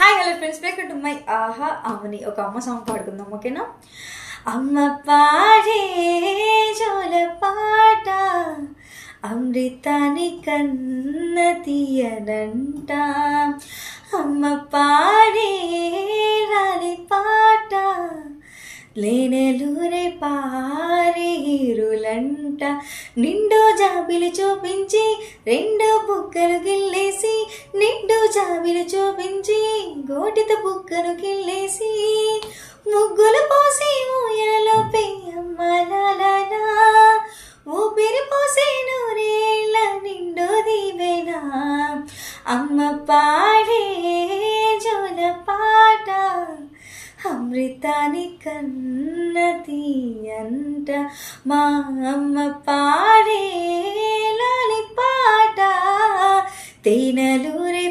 Hi hello friends, welcome to my ఆహా అమ్మని ఒక అమ్మ సాంగ్ పాడుకుందాం, ఓకేనా? అమ్మ పాడే జోల పాట అమృతాని కన్న తీయనంట. అమ్మ పాడే రాని పాట లేనెలూరే పారేరులంట. నిండు జాబిలు చూపించి రెండు బుక్కలు గిల్లేసి, నిండు జాబిలు చూపించి గోటితో బుక్కను గిల్లేసి, ముగ్గులు పోసి ఊయలలో పెయ్యమ్మలాలనా, ఊపిరి పోసి నూరేళ్ళ నిండు దీవెనా. అమ్మ పాడే జోల పాట అమృతాని కన్న తీయంట. మా అమ్మ పాడే లాలి పాట తేనెలూరే